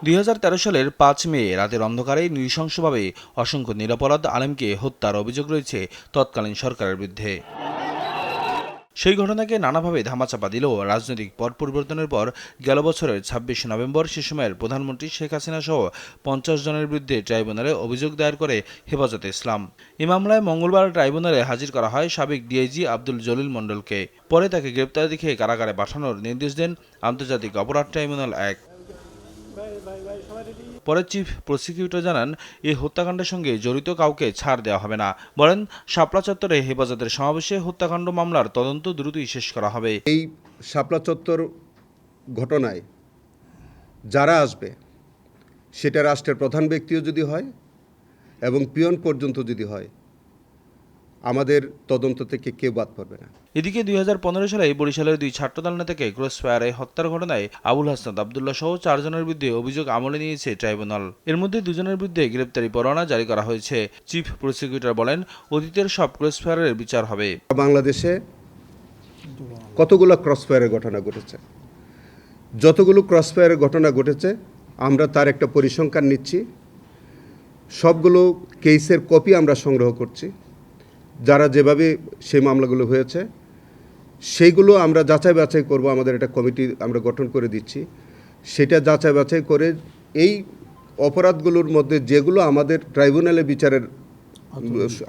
2013 সালের 5 মে রাতের অন্ধকারে নৃশংসভাবে অসংখ্য নিরপরাধ আলেমকে হত্যার অভিযোগ রয়েছে তৎকালীন সরকারের বিরুদ্ধে। সেই ঘটনাকে নানাভাবে ধামাচাপা দিলেও রাজনৈতিক পট পরিবর্তনের পর গেল বছরের 26 নভেম্বর সে সময়ের প্রধানমন্ত্রী শেখ হাসিনা সহ 50 জনের বিরুদ্ধে ট্রাইব্যুনালে অভিযোগ দায়ের করে হেফাজতে ইসলাম। এই মামলায় মঙ্গলবার ট্রাইব্যুনালে হাজির করা হয় সাবেক ডিআইজি আব্দুল জলিল মণ্ডলকে। পরে তাকে গ্রেপ্তার দেখিয়ে কারাগারে পাঠানোর নির্দেশ দেন আন্তর্জাতিক অপরাধ ট্রাইব্যুনাল 1। পরে চিফ প্রসিকিউটর জানান, এই হত্যাকাণ্ডের সঙ্গে জড়িত কাউকে ছাড় দেওয়া হবে না। বলেন, শাপলা চত্বরে হেফাজতের সমাবেশে হত্যাকাণ্ড মামলার তদন্ত দ্রুতই শেষ করা হবে। এই শাপলা চত্বর ঘটনায় যারা আসবে সেটা রাষ্ট্রের প্রধান ব্যক্তিও যদি হয় এবং পিয়ন পর্যন্ত যদি হয়, আমাদের তদন্ত থেকে কেউ বাদ পড়বে না। এদিকে 2015 সালে বরিশালের 2 ছাত্রদল নেতাকে ক্রস ফায়ারে হত্যার ঘটনায় আবুল হাসনাত আবদুল্লাহ সহ 4 জনের বিরুদ্ধে অভিযোগ আমলে নিয়েছে ট্রাইব্যুনাল। এর মধ্যে 2 জনের বিরুদ্ধে গ্রেপ্তারি পরোয়ানা জারি করা হয়েছে। চিফ প্রসিকিউটর বলেন, অতীতের সব ক্রস ফায়ারের বিচার হবে। বাংলাদেশে কতগুলো ক্রস ফায়ারের ঘটনা ঘটেছে, যতগুলো ক্রস ফায়ারের ঘটনা ঘটেছে আমরা তার একটা পরিসংখ্যান নিচ্ছি। সবগুলো কেসের কপি আমরা সংগ্রহ করছি। যারা যেভাবে সেই মামলাগুলো হয়েছে সেইগুলো আমরা যাচাই বাছাই করব। আমাদের একটা কমিটি আমরা গঠন করে দিচ্ছি। সেটা যাচাই বাছাই করে এই অপরাধগুলোর মধ্যে যেগুলো আমাদের ট্রাইব্যুনালে বিচারের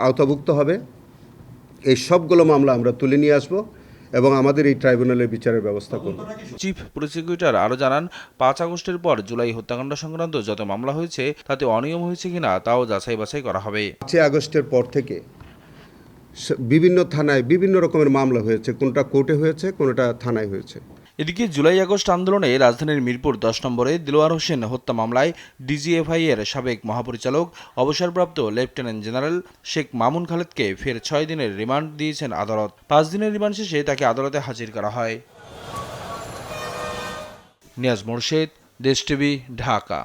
আওতাভুক্ত হবে, এই সবগুলো মামলা আমরা তুলে নিয়ে আসব এবং আমাদের এই ট্রাইব্যুনালের বিচারের ব্যবস্থা করব। চিফ প্রসিকিউটর আরও জানান, 5 আগস্টের পর জুলাই হত্যাকাণ্ড সংক্রান্ত যত মামলা হয়েছে তাতে অনিয়ম হয়েছে কিনা তাও যাচাই বাছাই করা হবে। 5 আগস্টের পর থেকে বিভিন্ন থানায় বিভিন্ন রকমের মামলা হয়েছে, কোনটা কোর্টে হয়েছে, কোনটা থানায় হয়েছে। এদিকে জুলাই আগস্ট আন্দোলনে রাজধানীর মিরপুর 10 নম্বরে দিলওয়ার হোসেন হত্যা মামলায় ডিজিএফআই এর সাবেক মহাপরিচালক অবসরপ্রাপ্ত লেফটেন্যান্ট জেনারেল শেখ মামুন খালেদকে ফের 6 দিনের রিমান্ড দিয়েছেন আদালত। 5 দিনের রিমান্ড শেষে তাকে আদালতে হাজির করা হয়। নিয়াজ মোরশেদ, দেশ টিভি, ঢাকা।